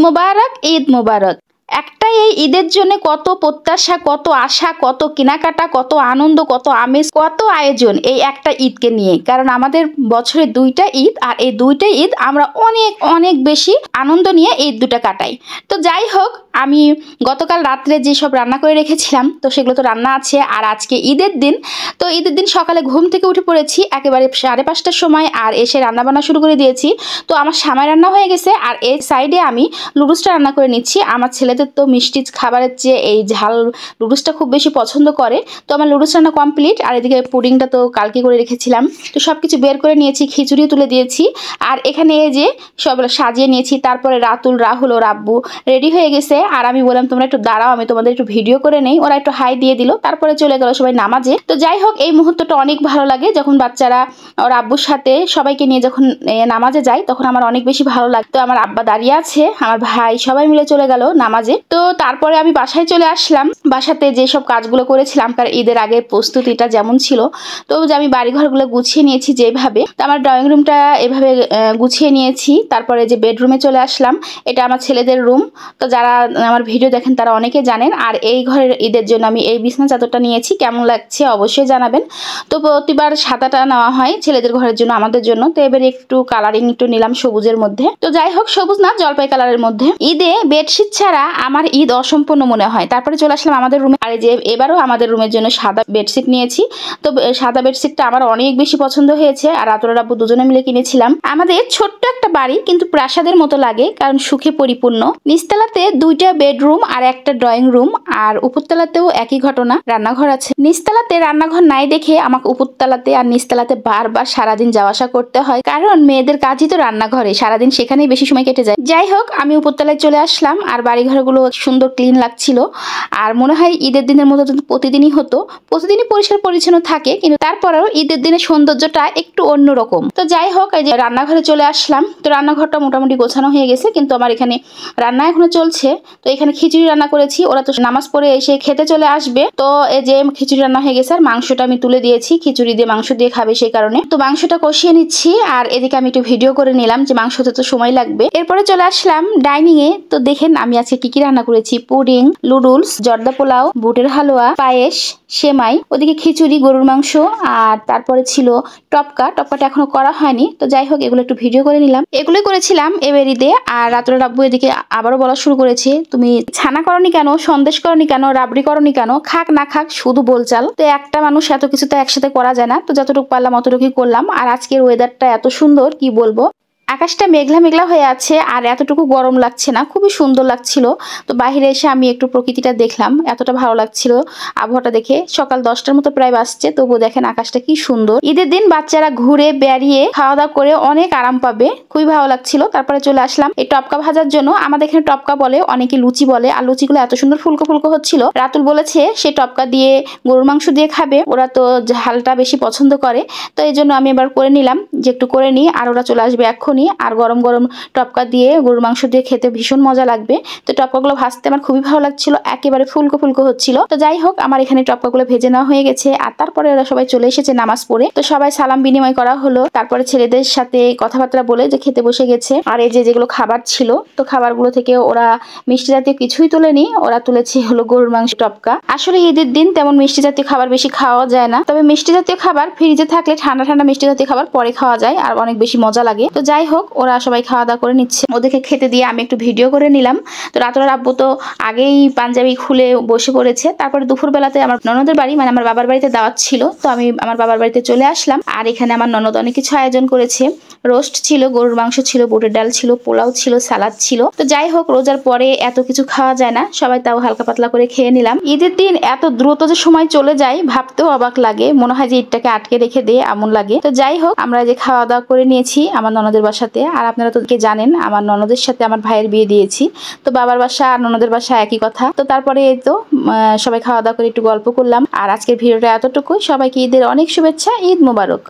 মোবারক, ঈদ মোবারক। একটাই এই ঈদের জন্য কত প্রত্যাশা, কত আশা, কত কেনাকাটা, কত আনন্দ, কত আমেজ, কত আয়োজন এই একটা ঈদকে নিয়ে। কারণ আমাদের বছরে দুইটা ঈদ, আর এই দুইটা ঈদ আমরা অনেক অনেক বেশি আনন্দ নিয়ে এই দুটা কাটাই। তো যাই হোক, আমি গতকাল রাত্রে যেসব রান্না করে রেখেছিলাম তো সেগুলো তো রান্না আছে। আর আজকে ঈদের দিন, তো ঈদের দিন সকালে ঘুম থেকে উঠে পড়েছি একেবারে 5:30টার সময়, আর এসে রান্না বান্না শুরু করে দিয়েছি। তো আমার সামাই রান্না হয়ে গেছে, আর এই সাইডে আমি লুডুসটা রান্না করে নিচ্ছি। আমার ছেলেদের তো মিষ্টি খাবারের চেয়ে এই ঝাল লুডুসটা খুব বেশি পছন্দ করে। তো আমার লুডুস রান্না কমপ্লিট, আর এদিকে পুডিংটা তো কালকে করে রেখেছিলাম। তো সব কিছু বের করে নিয়েছি, খিচুড়ি তুলে দিয়েছি, আর এখানে এই যে সব সাজিয়ে নিয়েছি। তারপরে রাতুল, রাহুল ও রাব্বু রেডি হয়ে গেছে, আর আমি বললাম তোমরা একটু দাঁড়াও, আমি তোমাদের একটু ভিডিও করে নেই। ওরা একটু হাই দিয়ে দিল, তারপরে চলে গেল সবাই নামাজে। তো যাই হোক, এই মুহূর্তটা অনেক ভালো লাগে যখন বাচ্চারা ওর আব্বুর সাথে সবাইকে নিয়ে যখন নামাজে যায়, তখন আমার অনেক বেশি ভালো লাগে। তো আমার আব্বা দাঁড়িয়ে আছে, আমার ভাই, সবাই মিলে চলে গেল নামাজে। তো তারপরে আমি বাসায় চলে আসলাম। বাসাতে যেসব কাজগুলো করেছিলাম, কারণ ঈদের আগের প্রস্তুতিটা যেমন ছিল, তো যে আমি বাড়িঘরগুলো গুছিয়ে নিয়েছি যেভাবে। তো আমার ড্রয়িং রুমটা এভাবে গুছিয়ে নিয়েছি। তারপরে যে বেডরুমে চলে আসলাম, এটা আমার ছেলেদের রুম। তো যারা আমার ভিডিও দেখেন তারা অনেকে জানেন। আর এই ঘরের ঈদের জন্য আমি এই বিছানা চাদরটা নিয়েছি, কেমন লাগছে অবশ্যই জানাবেন। তো প্রতিবার সাদাটা নেওয়া হয় ছেলেদের ঘরের জন্য, আমাদের জন্য। তো এবারে একটু কালারিং একটু নিলাম সবুজের মধ্যে। তো যাই হোক, সবুজ না, জলপাই কালারের মধ্যে। ঈদে বেডশিট ছাড়া আমার ঈদ অসম্পূর্ণ মনে হয়। তারপরে চলে আসলাম আমাদের রুমে, আর যে এবারও আমাদের রুমের জন্য সাদা বেডশিট নিয়েছি। তো সাদা বেডশিটটা আমার অনেক বেশি পছন্দ হয়েছে, আর রাতুল রাব্বু দুজনে মিলে কিনেছিলাম। আমাদের ছোট্ট একটা বাড়ি, কিন্তু প্রাসাদের মতো লাগে, কারণ সুখে পরিপূর্ণ। নিচতলাতে 2টা বেডরুম আর একটা ড্রয়িং রুম, আর উপরতলাতেও একই ঘটনা, রান্নাঘর আছে। নিচতলাতে রান্নাঘর নাই দেখে আমাকে উপরতলাতে আর নিচতলাতে বারবার সারাদিন যাওয়া আসা করতে হয়, কারণ মেয়েদের কাজই তো রান্নাঘরে, সারাদিন সেখানেই বেশি সময় কেটে যায়। যাই হোক, আমি উপরতলায় চলে আসলাম, আর বাড়িঘরগুলো সুন্দর ক্লিন লাগছিল। আর মনে হয় ঈদের দিনের মতো যদি প্রতিদিনই হতো। প্রতিদিনই পরিষ্কার পরিচ্ছন্ন থাকে, কিন্তু তারপরেও ঈদের দিনের সৌন্দর্যটা একটু অন্যরকম। তো যাই হোক, এই যে রান্নাঘরে চলে আসলাম। তো রান্নাঘরটা মোটামুটি গোছানো হয়ে গেছে, কিন্তু আমার এখানে রান্না এখনো চলছে। তো এখানে খিচুড়ি রান্না করেছি, ওরা তো নামাজ পড়ে এসে খেতে চলে আসবে। তো এই যে খিচুড়ি রান্না হয়ে গেছে, আর মাংসটা আমি তুলে দিয়েছি, খিচুড়ি দিয়ে মাংস দিয়ে খাবে সেই কারণে। তো মাংসটা কষিয়ে নিচ্ছি, আর এদিকে আমি একটু ভিডিও করে নিলাম যে মাংস হতে তো সময় লাগবে। এরপরে চলে আসলাম ডাইনিং এ। তো দেখেন আমি আজকে কি কি রান্না করেছি: পুডিং, লুডুলস, জর্দা পোলাও, বুটের হালুয়া, পায়েস, সেমাই, ওদিকে খিচুড়ি, গরুর মাংস, আর তারপরে ছিল টপকাটা এখনো করা হয়নি। তো যাই হোক, এগুলো একটু ভিডিও করে নিলাম। এগুলোই করেছিলাম এবারিতে। আর রাতুল রাব্বু এদিকে আবারও বলা শুরু করেছে, তুমি ছানা করনি কেন, সন্দেশ করনি কেন, রাবড়ি করনি কেন, খাক না খাক শুধু বলচাল। তো একটা মানুষ এত কিছু তো একসাথে করা যায় না, তো যতটুকু পারলাম অতটুকুই করলাম। আর আজকের ওয়েদারটা এত সুন্দর, কি বলবো। আকাশটা মেঘলা মেঘলা হয়ে আছে, আর এতটুকু গরম লাগছে না, খুবই সুন্দর লাগছিল। তো বাইরে এসে আমি একটু প্রকৃতিটা দেখলাম, এতটা ভালো লাগছিল আবহাওয়াটা দেখে। সকাল 10টার মতো প্রায় বাজছে, তবুও দেখেন আকাশটা কি সুন্দর। ঈদের দিন বাচ্চারা ঘুরে বেড়িয়ে খাওয়া দাওয়া করে অনেক আরাম পাবে, খুবই ভালো লাগছিল। তারপরে চলে আসলাম এই টপকা ভাজার জন্য। আমাদের এখানে টপকা বলে, অনেকে লুচি বলে। আর লুচিগুলো এত সুন্দর ফুলকো ফুলকো হচ্ছিল। রাতুল বলেছে সে টপকা দিয়ে গরুর মাংস দিয়ে খাবে, ওরা তো ঝালটা বেশি পছন্দ করে। তো এই জন্য আমি এবার করে নিলাম যে একটু করে নিই, আর ওরা চলে আসবে এখন। আর গরম গরম টপকা দিয়ে গরুর মাংস দিয়ে খেতে ভীষণ মজা লাগবে। তো টপকাগুলো ভাজতে আমার খুবই ভালো লাগছিল, একেবারে ফুলকো ফুলকো হচ্ছিল। তো যাই হোক, আমার এখানে টপকাগুলো ভেজে নেওয়া হয়ে গেছে। আর তারপরে ওরা সবাই চলে এসেছে নামাজ পড়ে। তো সবাই সালাম বিনিময় করা হলো, তারপরে ছেলেদের সাথে কথাবার্তা বলে যে খেতে বসে গেছে। আর এই যে যেগুলো খাবার ছিল, তো খাবারগুলো থেকে ওরা মিষ্টি জাতীয় কিছুই তোলেনি, ওরা তুলেছে হলো গরুর মাংস, টপকা। আসলে ঈদের দিন তেমন মিষ্টি জাতীয় খাবার বেশি খাওয়া যায় না, তবে মিষ্টি জাতীয় খাবার ফ্রিজে থাকলে ঠান্ডা ঠান্ডা মিষ্টি জাতীয় খাবার পরে খাওয়া যায়, আর অনেক বেশি মজা লাগে। তো যাই হোক, ওরা সবাই খাওয়া দাওয়া করে নিচ্ছে, ওদেরকে খেতে দিয়ে আমি একটু ভিডিও করে নিলাম। তো রাতুল আব্বু তো আগেই পাঞ্জাবি খুলে বসে পড়েছে। তারপরে দুপুর বেলাতে আমার ননদের বাড়ি, মানে আমার বাবার বাড়িতে দাওয়াত ছিল, তো আমি আমার বাবার বাড়িতে চলে আসলাম। আর এখানে আমার ননদ অনেক কিছু আয়োজন করেছে, রোস্ট ছিল, গরুর মাংস ছিল, বুটের ডাল ছিল, পোলাও ছিল, সালাদ ছিল। তো যাই হোক, রোজার পরে এত কিছু খাওয়া যায় না, সবাই তাও হালকা পাতলা করে খেয়ে নিলাম। ঈদের দিন এত দ্রুত যে সময় চলে যায় ভাবতেও অবাক লাগে, মনে হয় যে ঈদটাকে আটকে রেখে দিয়ে এমন লাগে। তো যাই হোক, আমরা যে খাওয়া দাওয়া করে নিয়েছি আমার ননদের বাসাতে। আর আপনারা তো জানেন আমার ননদের সাথে আমার ভাইয়ের বিয়ে দিয়েছি, তো বাবার বাসা আর ননদের বাসা একই কথা। তো তারপরে এই তো সবাই খাওয়া দাওয়া করে একটু গল্প করলাম। আর আজকের ভিডিওটা এতটুকুই। সবাইকে ঈদের অনেক শুভেচ্ছা, ঈদ মোবারক।